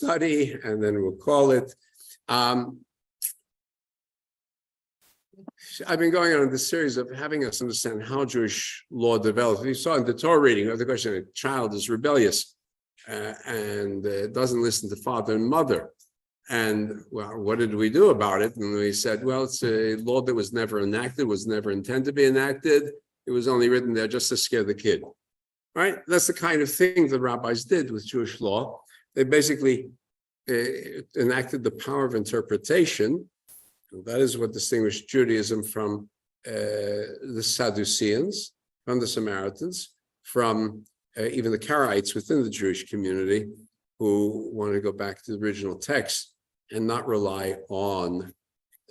study, and then we'll call it. I've been going on this series of having us understand how Jewish law develops. We saw in the Torah reading, the question: a child is rebellious and doesn't listen to father and mother. And well, what did we do about it? And we said, well, it's a law that was never enacted, was never intended to be enacted. It was only written there just to scare the kid, right? That's the kind of thing the rabbis did with Jewish law. They basically enacted the power of interpretation. That is what distinguished Judaism from the Sadduceans, from the Samaritans, from even the Karaites within the Jewish community, who want to go back to the original text and not rely on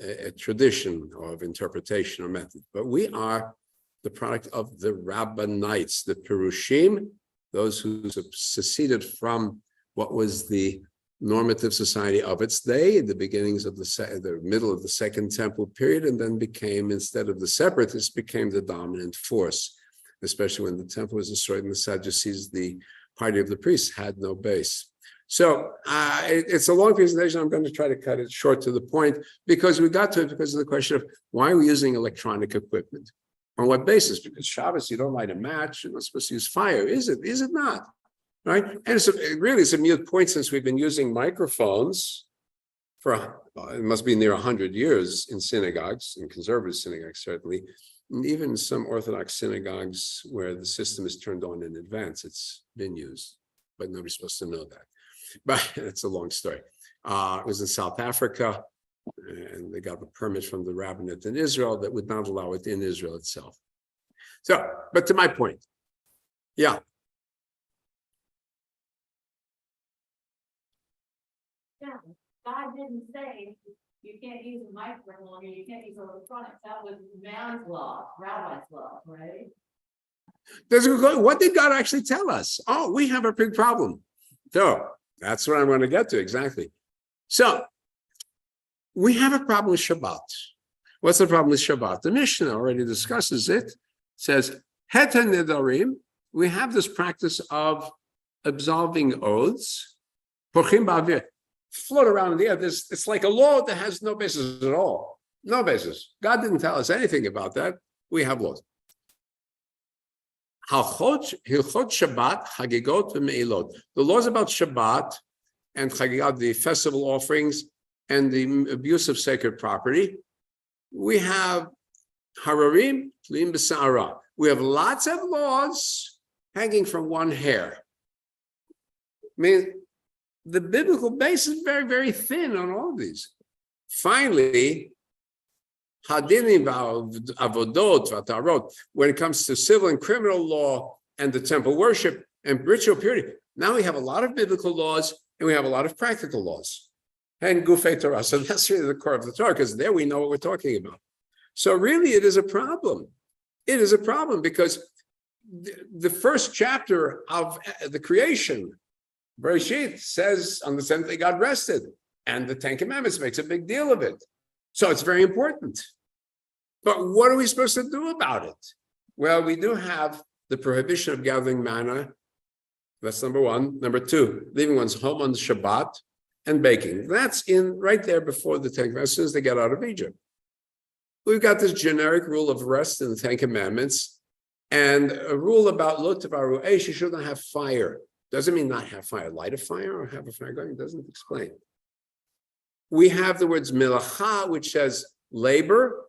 a tradition of interpretation or method. But we are the product of the Rabbanites, the Perushim, those who seceded from what was the normative society of its day, the beginnings of the middle of the Second Temple period, and then became, instead of the separatists, became the dominant force, especially when the temple was destroyed and the Sadducees, the party of the priests, had no base. So it's a long presentation. I'm going to try to cut it short to the point, because we got to it because of the question of why are we using electronic equipment? On what basis? Because Shabbos, you don't light a match, you're not supposed to use fire. Is it? Is it not? Right? And it's a mute point, since we've been using microphones for, it must be near 100 years in synagogues, in conservative synagogues certainly, and even some Orthodox synagogues where the system is turned on in advance, it's been used, but nobody's supposed to know that. But it's a long story. It was in South Africa, and they got the permit from the rabbinate in Israel that would not allow it in Israel itself. So, but to my point, yeah. Yeah, God didn't say you can't use a microphone or you can't use electronics. That was man's law, rabbi's law, right? What did God actually tell us? Oh, we have a big problem. So that's what I'm going to get to exactly. So we have a problem with Shabbat. What's the problem with Shabbat? The Mishnah already discusses it. It says, Heta Nedarim, we have this practice of absolving oaths, Porchim Ba'avir, float around in the air. It's like a law that has no basis at all. No basis. God didn't tell us anything about that. We have laws. Hilchot Shabbat, Chagigot v'Meilot. The laws about Shabbat and Chagigot, the festival offerings and the abuse of sacred property. We have Hararim, Tlim B'Sa'ara. We have lots of laws hanging from one hair. I mean, the biblical base is very, very thin on all of these. Finally, Hadinim Avodot Vatarot, when it comes to civil and criminal law and the temple worship and ritual purity, now we have a lot of biblical laws and we have a lot of practical laws. And Gufei Torah. So that's really the core of the Torah, because there we know what we're talking about. So really it is a problem. It is a problem because the first chapter of the creation, Bereshit, says on the seventh day God rested, and the Ten Commandments makes a big deal of it. So it's very important. But what are we supposed to do about it? Well, we do have the prohibition of gathering manna. That's number one. Number two, leaving one's home on Shabbat and baking. That's in right there before the Ten Commandments, as soon as they get out of Egypt. We've got this generic rule of rest in the Ten Commandments and a rule about lo tavaru eish, you shouldn't have fire. Doesn't mean not have fire. Light a fire or have a fire going? It doesn't explain. We have the words melacha, which says labor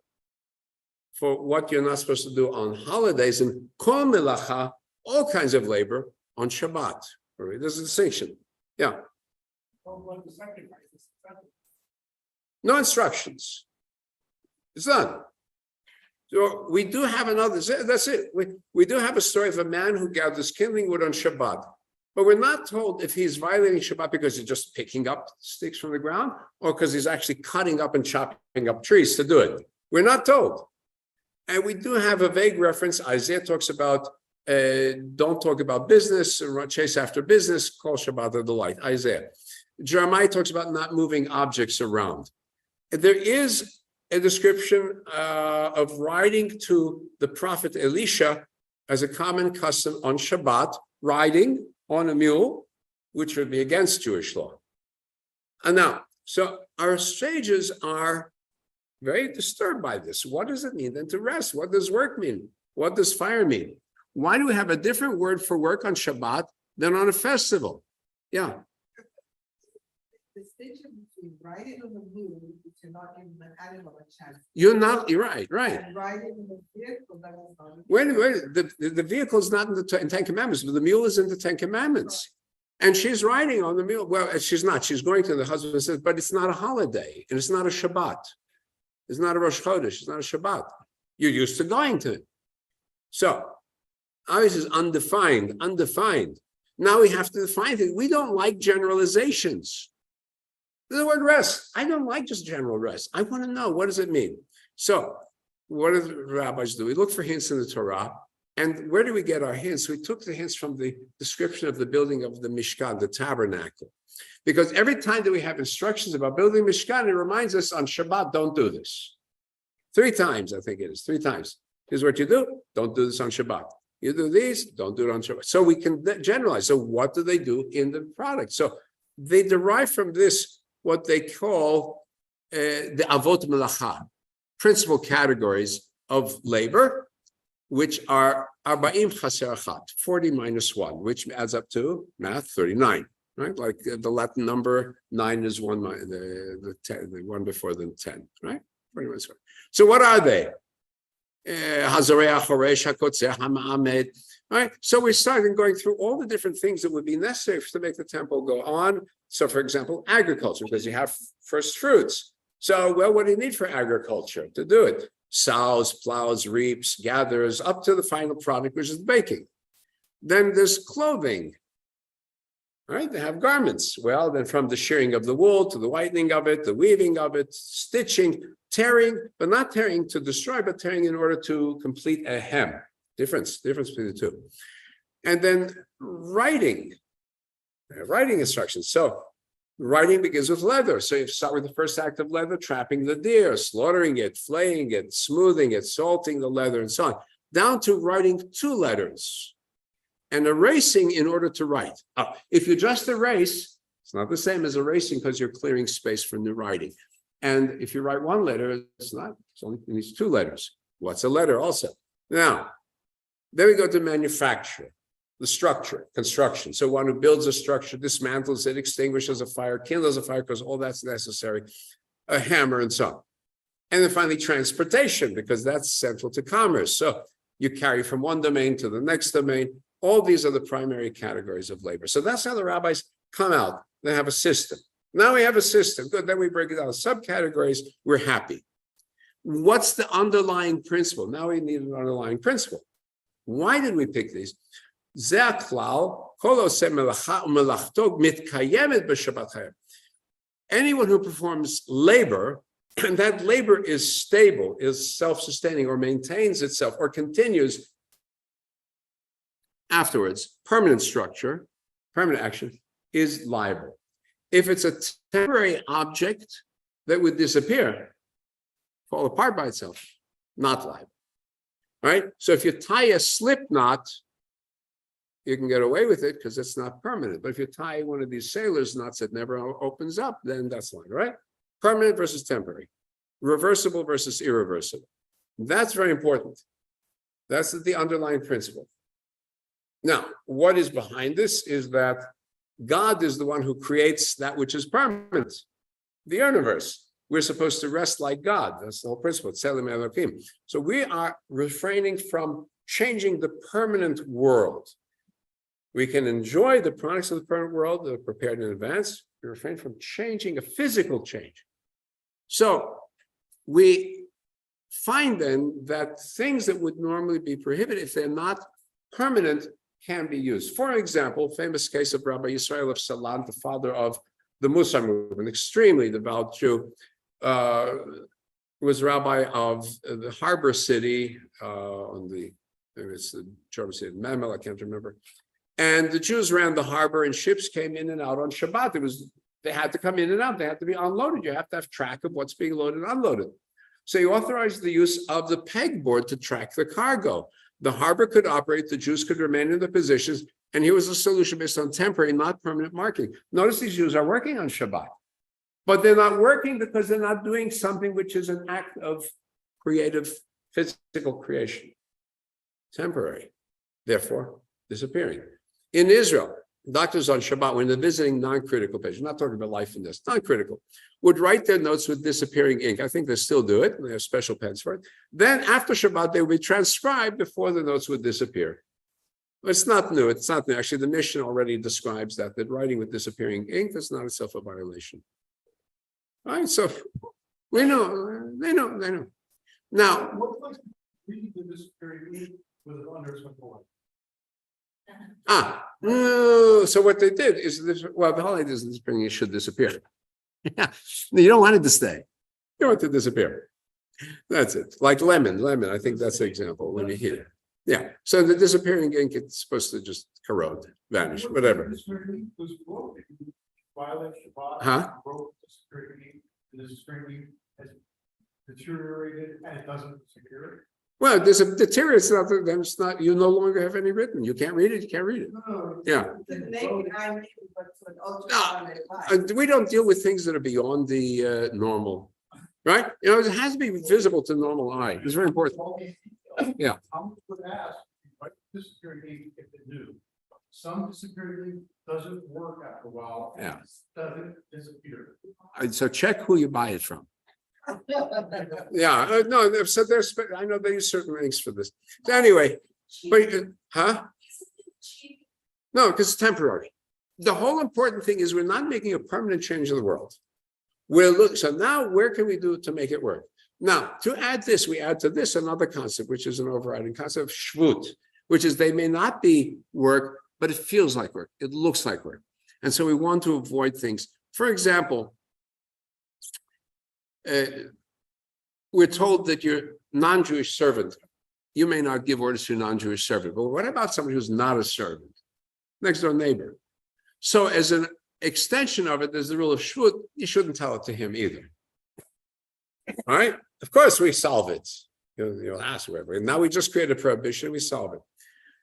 for what you're not supposed to do on holidays, and kol melacha, all kinds of labor on Shabbat. There's a distinction. Yeah. No instructions. It's done. So we do have another, that's it. We do have a story of a man who gathers kindling wood on Shabbat. But we're not told if he's violating Shabbat because he's just picking up sticks from the ground or because he's actually cutting up and chopping up trees to do it. We're not told. And we do have a vague reference. Isaiah talks about, don't talk about business, chase after business, call Shabbat a delight. Isaiah. Jeremiah talks about not moving objects around. There is a description of riding to the prophet Elisha as a common custom on Shabbat, riding on a mule, which would be against Jewish law. And now, so our sages are very disturbed by this. What does it mean then to rest? What does work mean? What does fire mean? Why do we have a different word for work on Shabbat than on a festival? Yeah. Distinction between riding on the mule, which you're not giving an animal a chance. You're right. And riding in the vehicle that is not. Wait, the vehicle is not in the in 10 Commandments, but the mule is in the 10 Commandments. And she's riding on the mule. Well, she's not. She's going to the husband and says, but it's not a holiday and it's not a Shabbat. It's not a Rosh Chodesh. It's not a Shabbat. You're used to going to it. So, obviously, it's undefined. Now we have to define it. We don't like generalizations. The word rest. I don't like just general rest. I want to know, what does it mean? So, what do the rabbis do? We look for hints in the Torah. And where do we get our hints? We took the hints from the description of the building of the Mishkan, the tabernacle. Because every time that we have instructions about building Mishkan, it reminds us on Shabbat, don't do this. 3 times, I think it is, 3 times. Here's what you do, don't do this on Shabbat. You do these, don't do it on Shabbat. So we can generalize. So what do they do in the product? So they derive from this what they call the Avot Melacha, principal categories of labor, which are Arba'im Chaser Achat, 40 minus 1, which adds up to math 39, right? Like the Latin number 9 is 1, the 10, the one before the 10, right? 40 minus 1. So what are they? Right? So we started going through all the different things that would be necessary to make the temple go on. So, for example, agriculture, because you have first fruits. So, well, what do you need for agriculture to do it? Sows, plows, reaps, gathers, up to the final product, which is baking. Then there's clothing, right? They have garments. Well, then from the shearing of the wool to the whitening of it, the weaving of it, stitching, tearing, but not tearing to destroy, but tearing in order to complete a hem. Difference between the two. And then writing instructions. So writing begins with leather. So you start with the first act of leather, trapping the deer, slaughtering it, flaying it, smoothing it, salting the leather, and so on, down to writing 2 letters and erasing in order to write. If you just erase, it's not the same as erasing because you're clearing space for new writing. And if you write 1 letter, it's only it needs 2 letters. What's a letter also? Now, then we go to manufacture, the structure, construction. So one who builds a structure, dismantles it, extinguishes a fire, kindles a fire, because all that's necessary, a hammer and so on. And then finally, transportation, because that's central to commerce. So you carry from one domain to the next domain. All these are the primary categories of labor. So that's how the rabbis come out. They have a system. Now we have a system. Good. Then we break it down. Subcategories, we're happy. What's the underlying principle? Now we need an underlying principle. Why did we pick these? Anyone who performs labor, and that labor is stable, is self-sustaining, or maintains itself, or continues afterwards, permanent structure, permanent action, is liable. If it's a temporary object that would disappear, fall apart by itself, not liable. Right? So if you tie a slip knot, you can get away with it because it's not permanent. But if you tie one of these sailor's knots that never opens up, then that's liable, right? Permanent versus temporary. Reversible versus irreversible. That's very important. That's the underlying principle. Now, what is behind this is that God is the one who creates that which is permanent, the universe. We're supposed to rest like God. That's the whole principle. Tselem Elohim. So we are refraining from changing the permanent world. We can enjoy the products of the permanent world that are prepared in advance. We refrain from changing a physical change. So we find then that things that would normally be prohibited, if they're not permanent, can be used. For example, famous case of Rabbi Yisrael of Salant, the father of the Musar movement, extremely devout Jew, was rabbi of the harbor city it's the German city, Memel, I can't remember. And the Jews ran the harbor, and ships came in and out on Shabbat. They had to come in and out. They had to be unloaded. You have to have track of what's being loaded and unloaded. So he authorized the use of the pegboard to track the cargo. The harbor could operate, the Jews could remain in their positions, and here was a solution based on temporary, not permanent marking. Notice these Jews are working on Shabbat. But they're not working because they're not doing something which is an act of creative, physical creation. Temporary, therefore disappearing. In Israel, doctors on Shabbat, when they're visiting non-critical patients, not talking about life and death, non-critical, would write their notes with disappearing ink. I think they still do it. They have special pens for it. Then after Shabbat, they would be transcribed before the notes would disappear. It's not new. It's not new. Actually, the mission already describes that writing with disappearing ink is not itself a violation. All right, so we know, they know. Now, What was reading the disappearing with an underscore board? so what they did is this, well, the whole idea is disappearing, it should disappear. Yeah, you don't want it to stay. You want it to disappear. That's it. Like lemon, I think that's the example when you heat it. Yeah, so the disappearing ink, it's supposed to just corrode, vanish, whatever. Disappearing was broken. Violate Shabbat. Huh? Broke the disappearing has deteriorated and it doesn't secure. Well, there's a deteriorates, then it's not, you no longer have any written. You can't read it, you can't read it. No. Yeah. The naked eye, maybe, but to an ultraviolet light. We don't deal with things that are beyond the normal, right? You know, it has to be visible to normal eye. It's very important. Yeah. I would ask, what disappearing if it do. Some disappearing doesn't work after a while. Yeah. Doesn't disappear. So check who you buy it from. Yeah, no, so there's, I know they use certain things for this. So anyway, but, huh? No, because it's temporary. The whole important thing is we're not making a permanent change in the world. So now where can we do to make it work? Now, to add this, we add to this another concept, which is an overriding concept of shvut, which is they may not be work, but it feels like work. It looks like work. And so we want to avoid things. For example, we're told that your non-Jewish servant, you may not give orders to a non-Jewish servant, but what about somebody who's not a servant? Next door neighbor. So as an extension of it, there's the rule of shvut, you shouldn't tell it to him either. All right? Of course, we solve it. You'll ask whatever. Now we just create a prohibition, we solve it.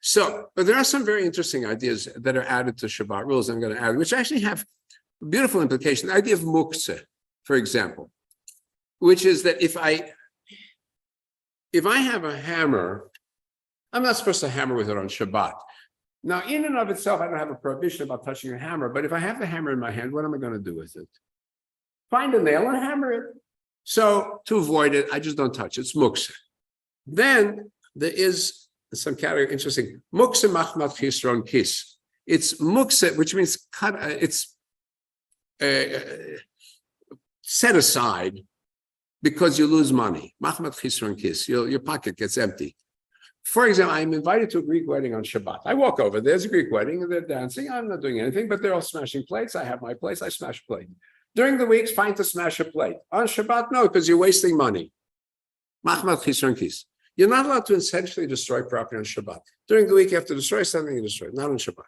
So, but there are some very interesting ideas that are added to Shabbat rules I'm going to add, which actually have beautiful implications. The idea of muktzeh, for example, which is that if I have a hammer, I'm not supposed to hammer with it on Shabbat. Now, in and of itself, I don't have a prohibition about touching a hammer, but if I have the hammer in my hand, what am I going to do with it? Find a nail and hammer it. So to avoid it, I just don't touch it. It's muktzeh. Then there is some category interesting. Muktzeh machmat chisron kis. It's muktzeh, which means cut. It's set aside because you lose money. Machmat chisron kis. Your pocket gets empty. For example, I'm invited to a Greek wedding on Shabbat. I walk over. There's a Greek wedding, and they're dancing. I'm not doing anything, but they're all smashing plates. I have my place. I smash a plate. During the week, it's fine to smash a plate. On Shabbat, no, because you're wasting money. Machmat chisron kis. You're not allowed to essentially destroy property on Shabbat. During the week, you have to destroy something, you destroy it, not on Shabbat.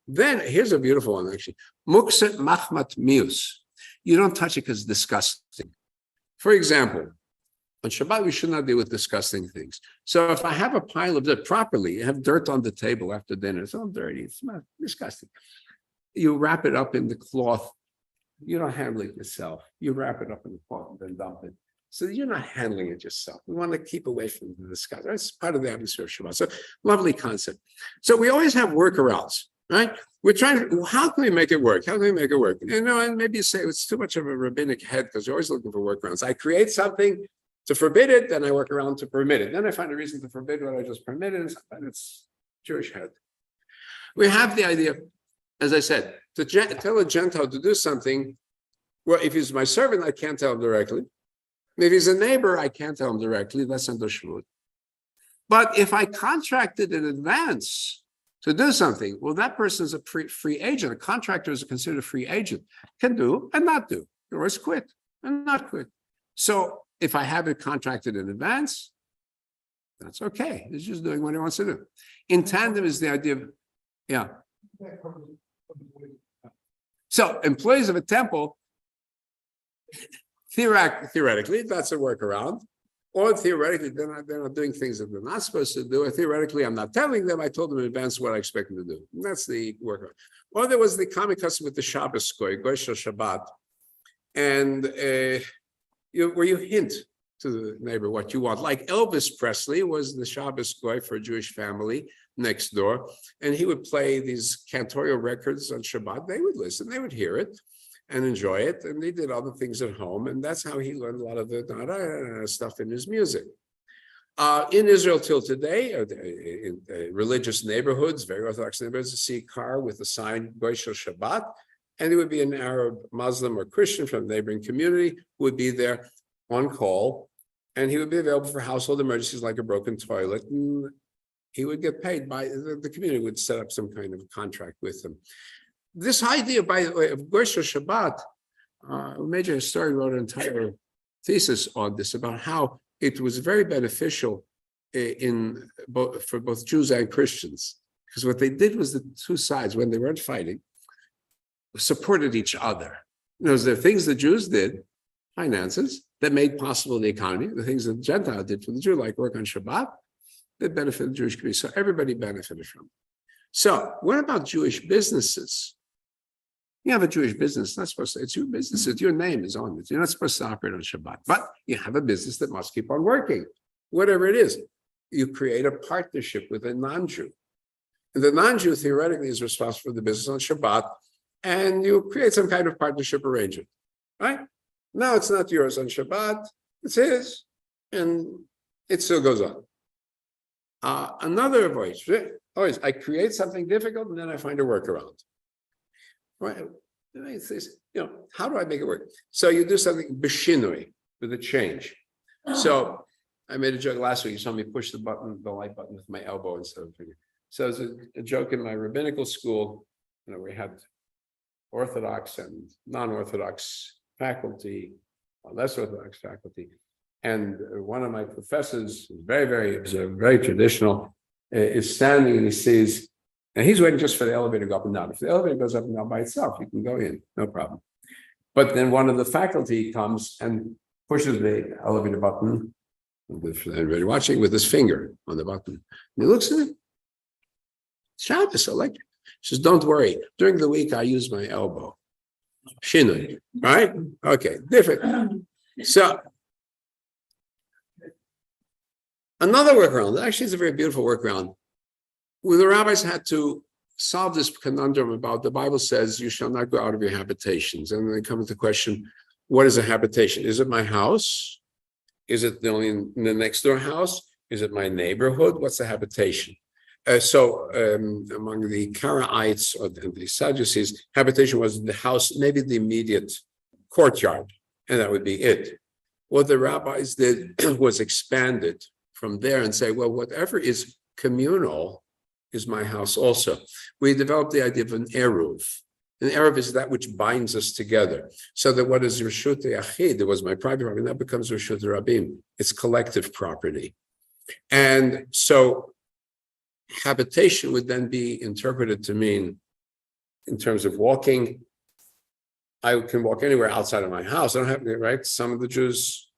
Then, here's a beautiful one, actually. Muktzeh machmat mius. You don't touch it because it's disgusting. For example, on Shabbat, we should not deal with disgusting things. So if I have a pile of dirt properly, you have dirt on the table after dinner, it's all dirty, it's not disgusting. You wrap it up in the cloth. You don't handle it yourself. You wrap it up in the cloth and then dump it. So you're not handling it yourself. We want to keep away from the disgust. That's part of the atmosphere of Shabbat. So lovely concept. So we always have workarounds, right? We're trying to, how can we make it work? How can we make it work? You know, and maybe you say it's too much of a rabbinic head because you're always looking for workarounds. I create something to forbid it, then I work around to permit it. Then I find a reason to forbid what I just permitted, and it's Jewish head. We have the idea, as I said, to tell a Gentile to do something. Well, if he's my servant, I can't tell him directly. If he's a neighbor, I can't tell him directly. That's under shvut. But if I contracted in advance to do something, well, that person is a free agent. A contractor is considered a free agent. Can do and not do. Or is quit and not quit. So if I have it contracted in advance, that's okay. He's just doing what he wants to do. In tandem is the idea of, yeah. So employees of a temple, theoretically, that's a workaround. Or theoretically, they're not doing things that they're not supposed to do. Or theoretically, I'm not telling them. I told them in advance what I expect them to do. And that's the workaround. Or there was the common custom with the Shabbos goy shel Shabbat, and where you hint to the neighbor what you want. Like Elvis Presley was the Shabbos guy for a Jewish family next door, and he would play these cantorial records on Shabbat. They would listen, they would hear it and enjoy it, and they did other things at home, and that's how he learned a lot of the stuff in his music. In Israel till today, in religious neighborhoods, very Orthodox neighborhoods, you see a car with a sign Goy Shel Shabbat, and it would be an Arab, Muslim, or Christian from the neighboring community who would be there on call, and he would be available for household emergencies like a broken toilet, and he would get paid by the community would set up some kind of contract with him. This idea, by the way, of Goy Shel Shabbat, a major historian wrote an entire thesis on this about how it was very beneficial for both Jews and Christians, because what they did was the two sides, when they weren't fighting, supported each other. There are things the Jews did, finances, that made possible the economy, the things that the Gentile did for the Jew, like work on Shabbat, that benefited the Jewish community. So everybody benefited from it. So what about Jewish businesses? You have a Jewish business, not supposed to, it's your business, your name is on it. You're not supposed to operate on Shabbat, but you have a business that must keep on working, whatever it is. You create a partnership with a non-Jew. And the non-Jew theoretically is responsible for the business on Shabbat, and you create some kind of partnership arrangement, right? Now it's not yours on Shabbat, it's his, and it still goes on. Another voice, always, I create something difficult and then I find a workaround. Right? How do I make it work? So you do something b'shinui, with a change. So I made a joke last week. You saw me push the light button with my elbow instead of finger. So it was a joke in my rabbinical school. We had Orthodox and non-Orthodox faculty, less Orthodox faculty. And one of my professors, very traditional, is standing and he says, and he's waiting just for the elevator to go up and down. If the elevator goes up and down by itself, you can go in, no problem. But then one of the faculty comes and pushes the elevator button, for everybody watching, with his finger on the button. And he looks at it. Shabbos, electric. He says, don't worry. During the week, I use my elbow. Shinui, right? Okay, different. So, another workaround, actually it's a very beautiful workaround. Well, the rabbis had to solve this conundrum about the Bible says you shall not go out of your habitations. And then they come to the question, what is a habitation? Is it my house? Is it the next door house? Is it my neighborhood? What's the habitation? Among the Karaites or the Sadducees, habitation was the house, maybe the immediate courtyard, and that would be it. What the rabbis did was expand it from there and say, well, whatever is communal is my house also. We developed the idea of an eruv. An eruv is that which binds us together. So that what is Reshut Yachid, that was my private property, that becomes Reshut Rabim. It's collective property. And so habitation would then be interpreted to mean, in terms of walking, I can walk anywhere outside of my house. I don't have to, right? Some of the Jews,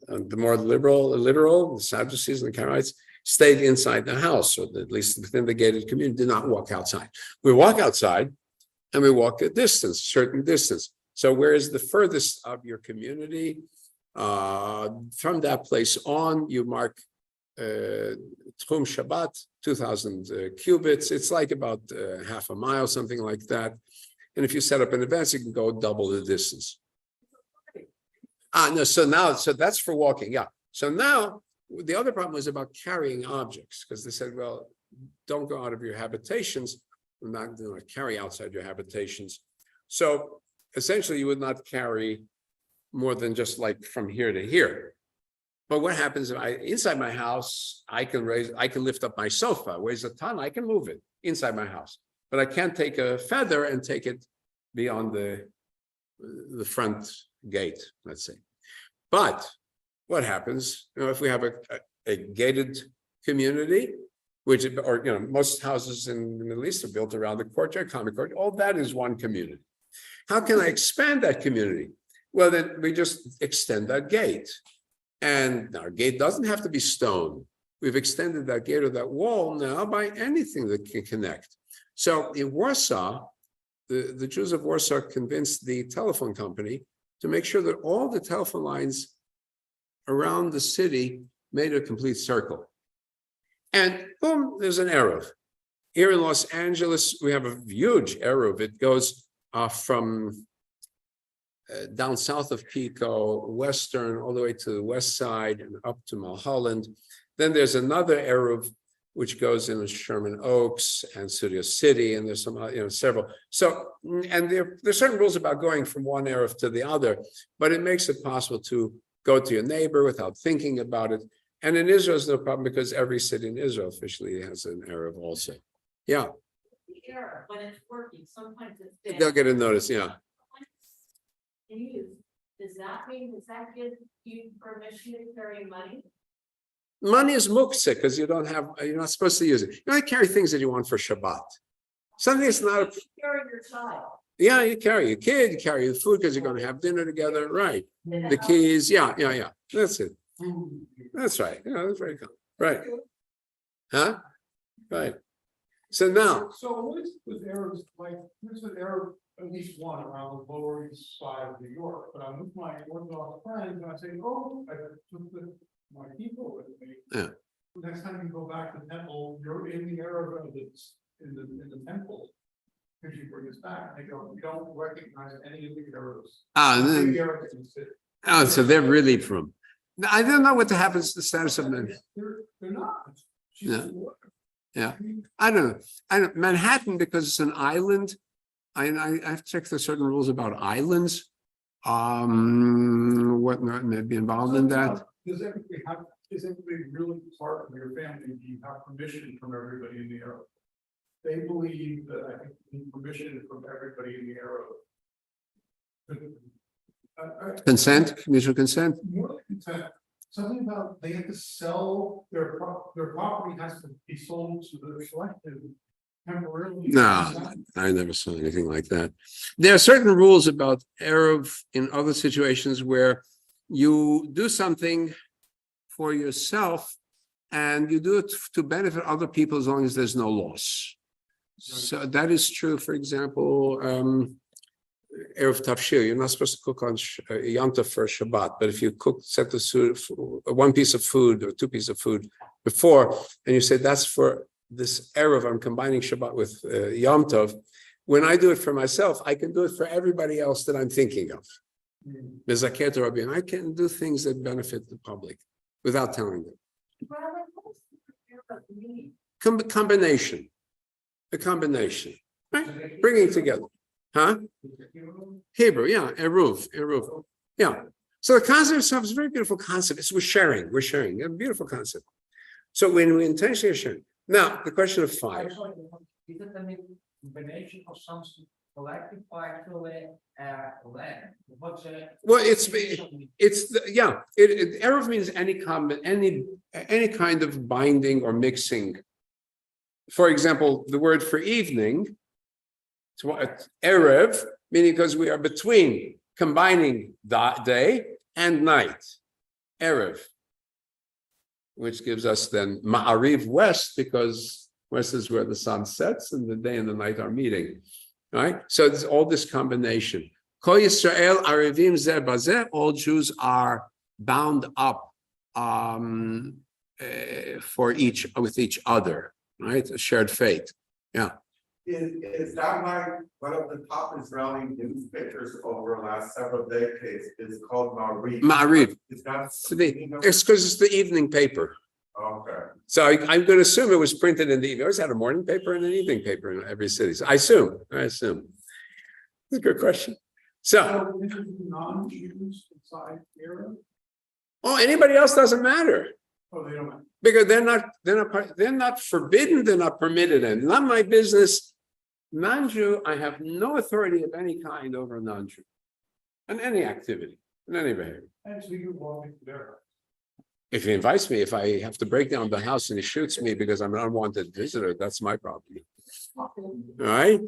the more literal, the Sadducees and the Karaites, stayed inside the house, or at least within the gated community, did not walk outside. We walk outside and we walk a certain distance. So where is the furthest of your community? From that place on, you mark Tchum Shabbat, 2,000 cubits. It's like about half a mile, something like that. And if you set up an advance, you can go double the distance. So that's for walking, yeah. So now, the other problem was about carrying objects, because they said, well, don't go out of your habitations, not carry outside your habitations. So essentially, you would not carry more than just like from here to here. But what happens if inside my house, I can lift up my sofa, weighs a ton, I can move it inside my house. But I can't take a feather and take it beyond the front gate, let's say. But what happens, if we have a gated community, most houses in the Middle East are built around the courtyard, common courtyard, all that is one community. How can I expand that community? Well, then we just extend that gate. And our gate doesn't have to be stone. We've extended that gate or that wall now by anything that can connect. So in Warsaw, the Jews of Warsaw convinced the telephone company to make sure that all the telephone lines around the city made a complete circle. And boom, there's an Eruv. Here in Los Angeles, we have a huge Eruv. It goes from down south of Pico, western, all the way to the west side and up to Mulholland. Then there's another Eruv which goes in Sherman Oaks and Studio City, and there's some, several. So, and there's certain rules about going from one Eruv to the other, but it makes it possible to go to your neighbor without thinking about it. And in Israel, it's no problem because every city in Israel officially has an Eruv also. Yeah. The error, when it's working, sometimes it's dead. They'll get a notice, yeah. Does that give you permission to carry money? Money is muktzah because you're not supposed to use it. You only carry things that you want for Shabbat. Something that's not a, Carry your child. yeah, you carry your kid, you carry the food because you're going to have dinner together, right? The keys, yeah. That's it. That's right. That's very cool. Right. Huh? Right. So now, So what is with errors, like, there's an error, at least one around the Lower East Side of New York, but I'm with my Orthodox friends and I say, oh, I took my people with me. Yeah. Next time you go back to the temple, you're in the error of it's in the temple. Because you bring us back, they go, we don't recognize any of the errors. so they're really from. I don't know what happens to the status of them. They're not. Yeah. Yeah. I don't know. Manhattan, because it's an island. I have checked the certain rules about islands. What may be involved in that? Is everybody really part of your family? Do you have permission from everybody in the area? They believe that I think you need permission from everybody in the area. Consent, mutual consent. More than consent. Something about they have to sell their property has to be sold to the selective temporarily. No, I never saw anything like that. There are certain rules about Eruv in other situations where you do something for yourself and you do it to benefit other people as long as there's no loss. So that is true, for example, Eruv Tafshir, you're not supposed to cook on Yom Tov for Shabbat, but if you set the one piece of food or two pieces of food before, and you say that's for this Eruv, I'm combining Shabbat with Yom Tov, when I do it for myself, I can do it for everybody else that I'm thinking of. Mezaket Rabbi, and I can do things that benefit the public without telling them. Combination. A combination, right? Bringing together. Huh? Hebrew, yeah, Eruv. Yeah. So the concept itself is a very beautiful concept. We're sharing, a beautiful concept. So when we intentionally are sharing. Now, the question of fire. Is it a combination of something collective fire to land? Well, Eruv means any kind of binding or mixing. For example, the word for evening, Erev, meaning because we are between combining day and night, Erev, which gives us then Ma'ariv west, because west is where the sun sets and the day and the night are meeting, right? So there's all this combination. Kol Yisrael Arivim Zeh Bazeh, all Jews are bound up with each other, right? A shared fate. Yeah. Is that why one of the top Israeli newspapers over the last several decades is called Ma'ariv? Ma'ariv. Is that It's because it's the evening paper. okay? So I'm going to assume it was printed in the evening. I always had a morning paper and an evening paper in every city. So I assume. It's a good question. So, Non-Jews inside era? anybody else doesn't matter. Oh, they don't. Because they're not forbidden, they're not permitted, and not my business. Non-Jew, I have no authority of any kind over a non-Jew, in any activity, in any behavior. And so you walk into their house. If he invites me, if I have to break down the house and he shoots me because I'm an unwanted visitor, that's my problem. All right?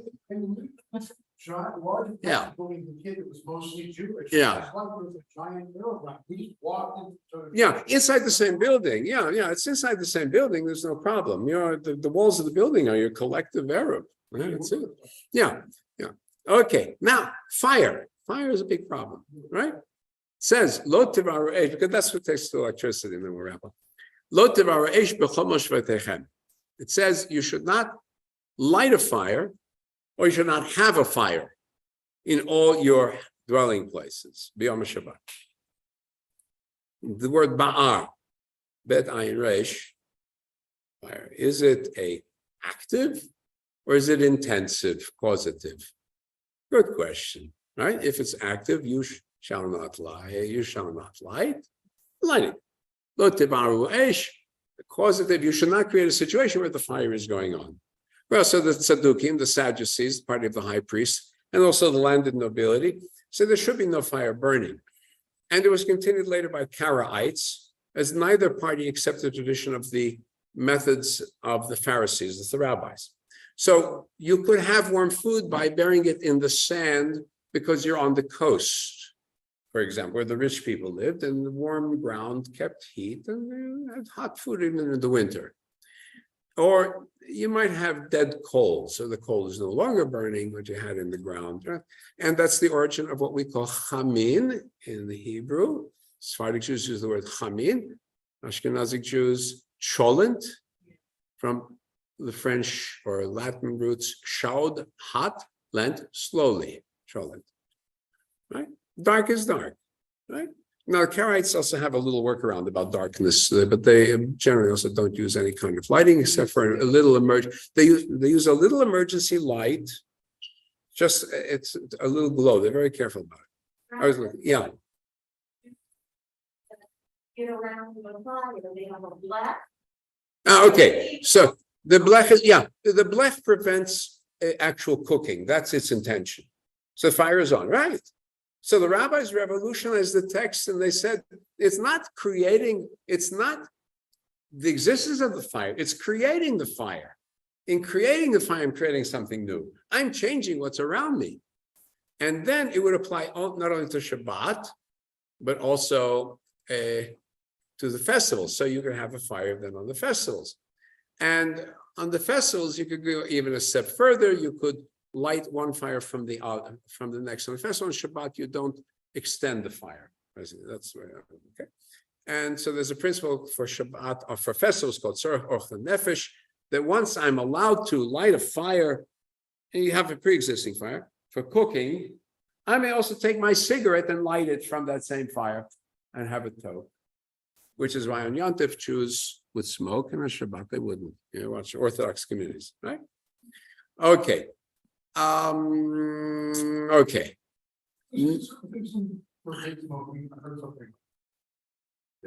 Yeah. The kid that was mostly Jewish. Yeah. That's why there was a giant airline. We just walked into. Yeah, inside the same building. Yeah, it's inside the same building. There's no problem. The walls of the building are your collective Arab. Right? That's it. Yeah. Okay. Now, fire. Fire is a big problem, right? It says, Lo tivaru eish, because that's what takes the electricity, and then we'll wrap up. Lo tivaru eish b'chol moshvatechem. It says you should not light a fire, or you should not have a fire in all your dwelling places, b'yom Shabbat. The word ba'ar, bet ayin resh, fire, is it a active or is it intensive, causative? Good question, right? If it's active, you shall not lie, you shall not light. Lighting. Lo tivaru eish, the causative, you should not create a situation where the fire is going on. Well, so the Tzaddukim, the Sadducees, party of the high priest, and also the landed nobility, said there should be no fire burning. And it was continued later by Karaites, as neither party accepted the tradition of the methods of the Pharisees, the rabbis. So you could have warm food by burying it in the sand because you're on the coast, for example, where the rich people lived, and the warm ground kept heat and they had hot food even in the winter. Or you might have dead coal, so the coal is no longer burning what you had in the ground. Right? And that's the origin of what we call chamin in the Hebrew. Sephardic Jews use the word chamin. Ashkenazic Jews, cholent, from the French or Latin roots, chaud, hot, lent, slowly, cholent. Right? Dark is dark, right? Now, Karaites also have a little workaround about darkness, but they generally also don't use any kind of lighting except for a little They use a little emergency light. Just it's a little glow. They're very careful about it. I was looking, yeah. Get around the fire, they have a black. Okay, so the blech is the blech prevents actual cooking. That's its intention. So the fire is on, right? So the rabbis revolutionized the text and they said, it's not the existence of the fire, it's creating the fire. In creating the fire, I'm creating something new. I'm changing what's around me. And then it would apply not only to Shabbat, but also to the festivals. So you can have a fire then on the festivals. And on the festivals, you could go even a step further. You could light one fire from the next. On the festival on Shabbat, you don't extend the fire. That's okay. And so there's a principle for Shabbat or for festivals called Tzorach Orcha Nefesh, that once I'm allowed to light a fire, and you have a pre-existing fire for cooking, I may also take my cigarette and light it from that same fire and have it toke. Which is why on Yom Tov Jews would smoke, and on Shabbat they wouldn't. You know, watch Orthodox communities, right? Okay. Okay.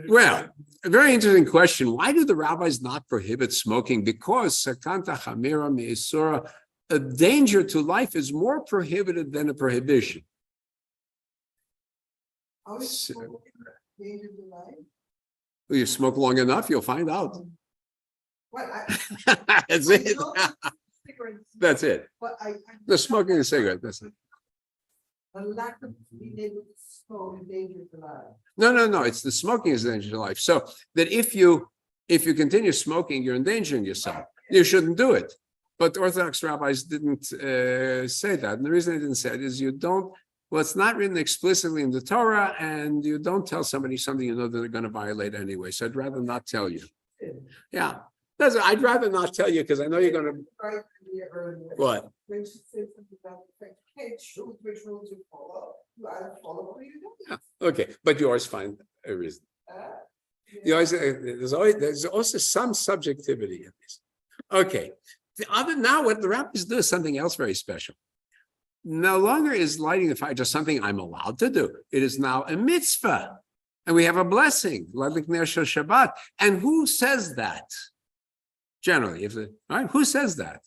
Well, a very interesting question. Why do the rabbis not prohibit smoking? Because sakanta chamira me'isura, a danger to life is more prohibited than a prohibition. How is smoking danger to life? Well, you smoke long enough, you'll find out. Well, That's it. cigarettes, That's it. but The smoking a cigarette, that's it. a lack of being able to smoke is danger to life. No. It's the smoking is a danger to life. So that if you continue smoking, you're endangering yourself. You shouldn't do it. But the Orthodox rabbis didn't say that. And the reason they didn't say it is it's not written explicitly in the Torah, and you don't tell somebody something you know that they're going to violate anyway. So I'd rather not tell you. Yeah. I'd rather not tell you because I know you're going to. Right here earlier. What? When she said something about the fact, you can't choose which rules you follow. You either follow or you don't. Yeah. Okay. But you always find a reason. You always, there's also some subjectivity in this. Okay. Now what the rabbis do is something else very special. No longer is lighting the fire just something I'm allowed to do. It is now a mitzvah. And we have a blessing, Ladlik Ner Shel Shabbat. And who says that? Generally, right? Who says that?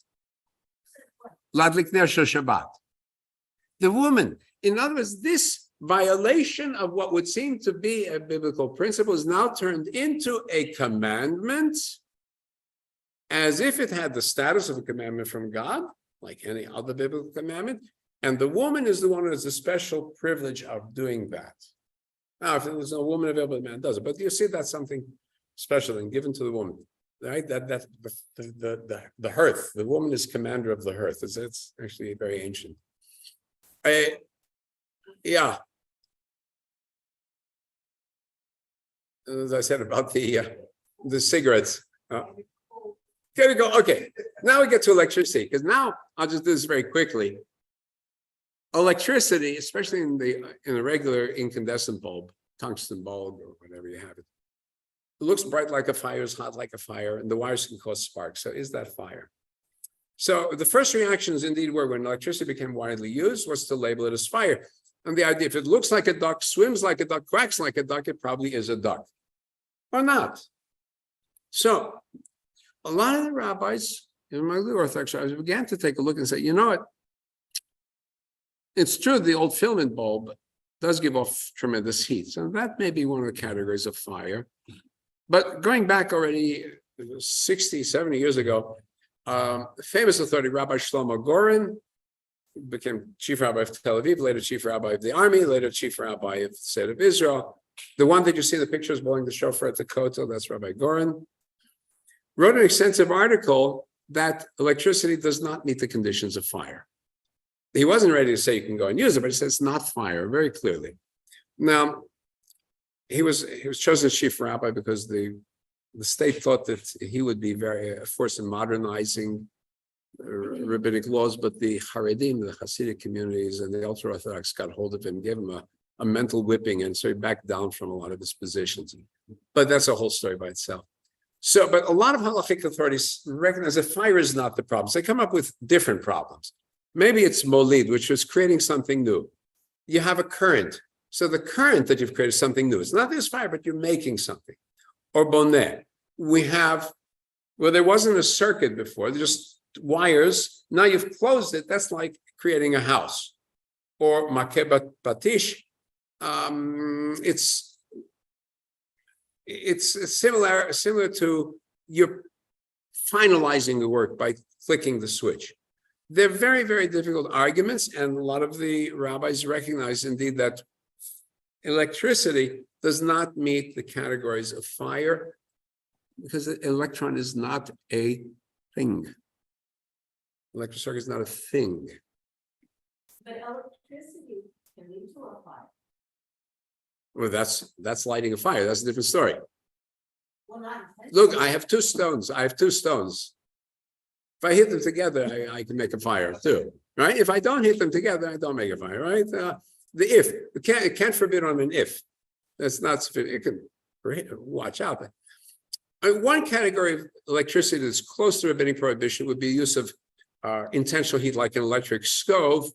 Ladlik Ner Shel Shabbat. The woman. In other words, this violation of what would seem to be a biblical principle is now turned into a commandment, as if it had the status of a commandment from God, like any other biblical commandment. And the woman is the one who has the special privilege of doing that. Now, if there's no woman available, the man does it. But you see, that's something special and given to the woman, right? That's the hearth. The woman is commander of the hearth. It's actually very ancient. Yeah. As I said about the cigarettes. Here we go. Okay, now we get to electricity, because now I'll just do this very quickly. Electricity, especially in a regular incandescent bulb, tungsten bulb or whatever you have it looks bright like a fire, is hot like a fire, and the wires can cause sparks. So is that fire? So the first reactions indeed were, when electricity became widely used, was to label it as fire. And the idea, if it looks like a duck, swims like a duck, quacks like a duck, it probably is a duck. Or not. So a lot of the rabbis in my Orthodox rabbis began to take a look and say, you know what? It's true, the old filament bulb does give off tremendous heat. So that may be one of the categories of fire. But going back already 60, 70 years ago, famous authority, Rabbi Shlomo Goren, became chief rabbi of Tel Aviv, later chief rabbi of the army, later chief rabbi of the state of Israel. The one that you see in the pictures blowing the shofar at the Kotel, that's Rabbi Goren, wrote an extensive article that electricity does not meet the conditions of fire. He wasn't ready to say you can go and use it, but he says it's not fire, very clearly. Now, he was chosen as chief rabbi because the state thought that he would be very a force in modernizing rabbinic laws, but the Haredim, the Hasidic communities, and the ultra-Orthodox got hold of him, gave him a mental whipping, and so he backed down from a lot of his positions. But that's a whole story by itself. So, but a lot of halachic authorities recognize that fire is not the problem. So they come up with different problems. Maybe it's molid, which is creating something new. You have a current. So the current that you've created is something new. It's not this fire, but you're making something. Or bonnet. We have, well, there wasn't a circuit before, just wires. Now you've closed it. That's like creating a house. Or makeh batish. It's similar to you're finalizing the work by flicking the switch. They're very, very difficult arguments, and a lot of the rabbis recognize indeed that electricity does not meet the categories of fire because the electron is not a thing. Electric circuit is not a thing. But electricity can lead to a fire. Well, that's lighting a fire. That's a different story. Well, not Look, I have two stones. If I hit them together, I can make a fire too, right? If I don't hit them together, I don't make a fire, right? It can't forbid on an if. That's not sufficient. It can watch out. One category of electricity that's close to rabbinic prohibition would be use of intentional heat, like an electric stove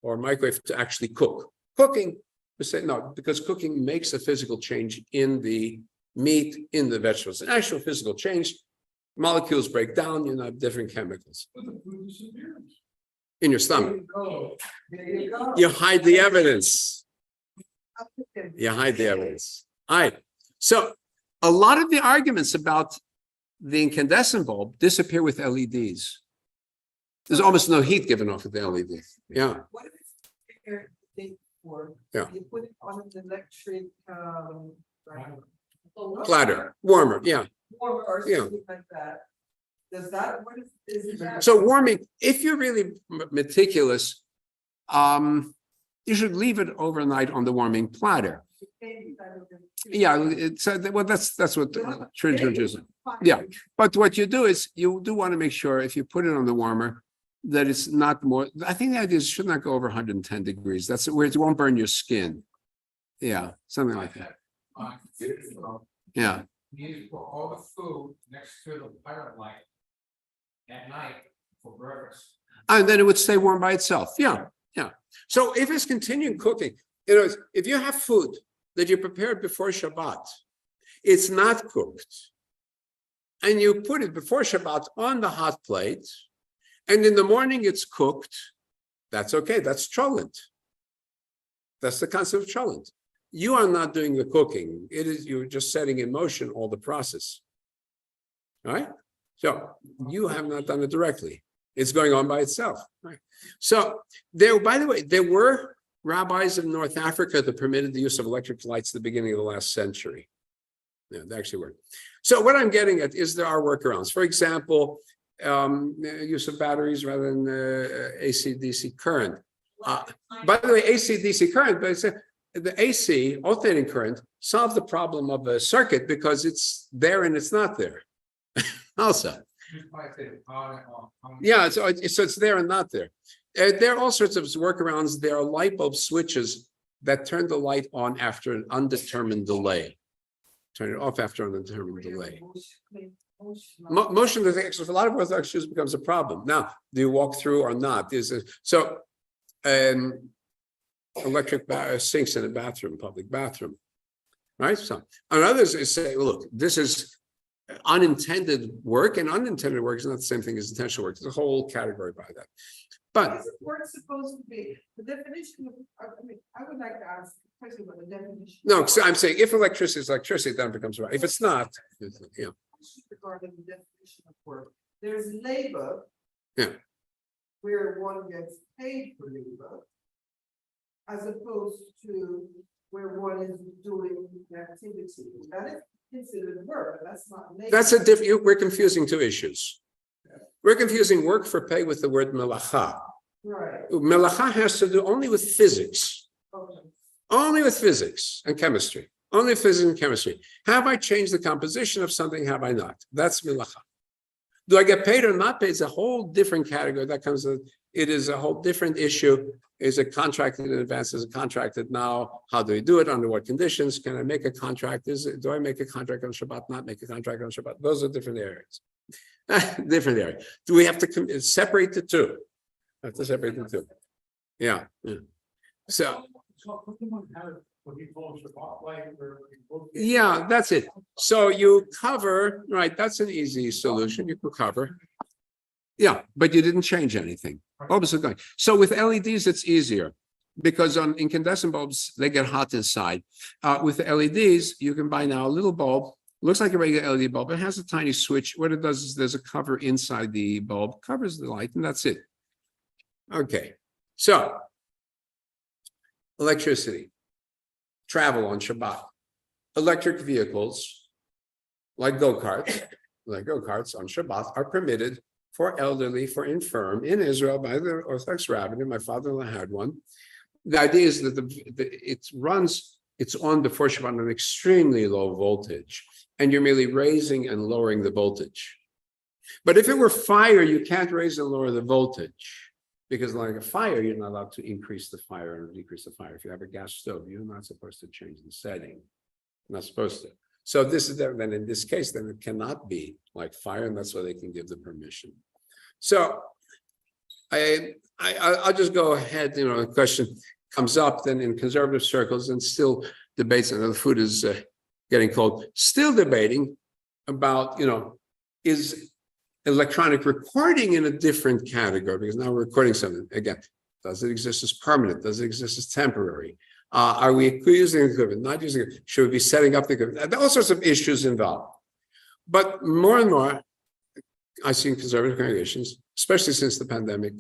or microwave, to actually cook. Cooking, we say no, because cooking makes a physical change in the meat, in the vegetables. An actual physical change. Molecules break down, you have different chemicals. But the food disappears. In your stomach. There you go. You hide the evidence. You hide the evidence. All right. So a lot of the arguments about the incandescent bulb disappear with LEDs. There's almost no heat given off of the LED. Yeah. What if it's prepared the day before? Yeah. You put it on an electric, Flatter, warmer. Yeah. warmer or Yeah. something like that. Does that, what is that? So warming, if you're really meticulous, you should leave it overnight on the warming platter. Yeah, well, that's what tradition is. Yeah. But what you do is you do want to make sure if you put it on the warmer that it's not more. I think the idea is it should not go over 110 degrees. That's where it won't burn your skin. Yeah, something like that. Yeah. You need to put all the food next to the pilot light at night for breakfast. And then it would stay warm by itself. Yeah, yeah. So if it's continuing cooking, if you have food that you prepared before Shabbat, it's not cooked, and you put it before Shabbat on the hot plate, and in the morning it's cooked, that's okay. That's cholent. That's the concept of cholent. You are not doing the cooking. You're just setting in motion all the process. All right? So you have not done it directly. It's going on by itself. Right? So by the way, there were rabbis in North Africa that permitted the use of electric lights at the beginning of the last century. Yeah, they actually were. So what I'm getting at is there are workarounds. For example, use of batteries rather than AC/DC current. By the way, AC/DC current, but it's the AC alternating current solved the problem of a circuit because it's there and it's not there. Also, Just like I said, on and on. yeah, so it's there and not there. There are all sorts of workarounds. There are light bulb switches that turn the light on after an undetermined delay. Turn it off after an undetermined delay. Motion detectors for a lot of Orthodox Jews becomes a problem. Now, do you walk through or not? Electric sinks in a bathroom, public bathroom, right? So, and others say, well, look, this is unintended work, and unintended work is not the same thing as intentional work. There's a whole category by that. What But is work supposed to be? The definition of, I mean, I would like to ask the question about the definition. no, so I'm saying if electricity is electricity, then it becomes right. If it's not, yeah. Regarding the definition of work, there's labor. Yeah. Where one gets paid for labor. As opposed to where one is doing activity. That is considered work, that's not labor. That's a different, we're confusing two issues. We're confusing work for pay with the word melacha. Right, Melacha has to do only with physics, okay. only with physics and chemistry, only physics and chemistry. Have I changed the composition of something? Have I not? That's melacha. Do I get paid or not paid? It's a whole different category. That comes with, it is a whole different issue. Is it contracted in advance? Is it contracted now? How do we do it? Under what conditions? Can I make a contract? Do I make a contract on Shabbat? Not make a contract on Shabbat? Those are different areas. Different area. Do we have to separate the two? Have to separate the two. Yeah. So. What he calls the spotlight, where we both get- Yeah, that's it. So you cover, right? That's an easy solution. You can cover. Yeah, but you didn't change anything. Bulbs are going. So with LEDs, it's easier because on incandescent bulbs, they get hot inside. With the LEDs, you can buy now a little bulb. Looks like a regular LED bulb. It has a tiny switch. What it does is there's a cover inside the bulb, covers the light, and that's it. Okay. So electricity, travel on Shabbat, electric vehicles like go-karts on Shabbat are permitted for elderly, for infirm in Israel by the Orthodox rabbinate. My father-in-law had one. The idea is that it's on before Shabbat on an extremely low voltage, and you're merely raising and lowering the voltage. But if it were fire, you can't raise and lower the voltage, because like a fire, you're not allowed to increase the fire and decrease the fire. If you have a gas stove, you're not supposed to change the setting. You're not supposed to. So this is then in this case, then it cannot be like fire, and that's why they can give the permission. So I'll just go ahead. The question comes up then in conservative circles and still debates. And the food is getting cold. Still debating about is electronic recording in a different category, because now we're recording something again. Does it exist as permanent? Does it exist as temporary? Are we using the equipment? Not using it? Should we be setting up the equipment? There are all sorts of issues involved. But more and more, I see in conservative congregations, especially since the pandemic,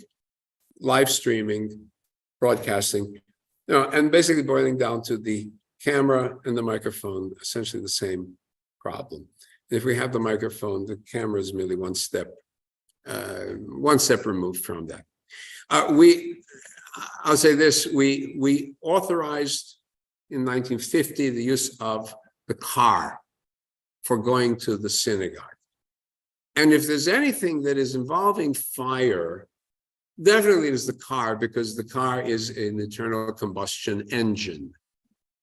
live streaming, broadcasting, and basically boiling down to the camera and the microphone, essentially the same problem. If we have the microphone, the camera is merely one step removed from that. I'll say this, we authorized in 1950 the use of the car for going to the synagogue. And if there's anything that is involving fire, definitely it is the car, because the car is an internal combustion engine,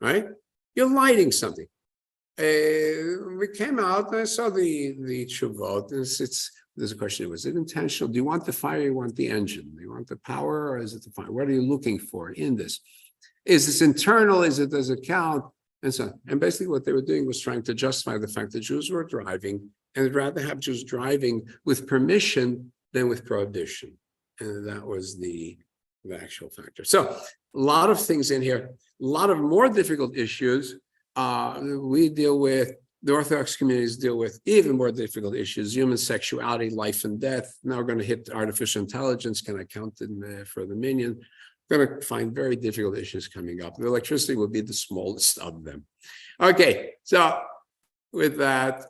right? You're lighting something. We came out and I saw the tshuvot. There's a question, was it intentional? Do you want the fire or you want the engine? Do you want the power or is it the fire? What are you looking for in this? Is this internal? Does it count? And so on. And basically what they were doing was trying to justify the fact that Jews were driving, and they'd rather have Jews driving with permission than with prohibition. And that was the actual factor. So a lot of things in here, a lot of more difficult issues. We deal with, the Orthodox communities deal with even more difficult issues, human sexuality, life and death. Now we're going to hit artificial intelligence. Can I count in for the minion? We're going to find very difficult issues coming up. The electricity will be the smallest of them. Okay, so with that,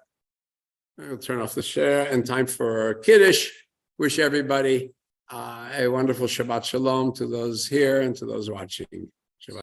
I'll turn off the share and time for Kiddush. Wish everybody A wonderful Shabbat Shalom to those here and to those watching.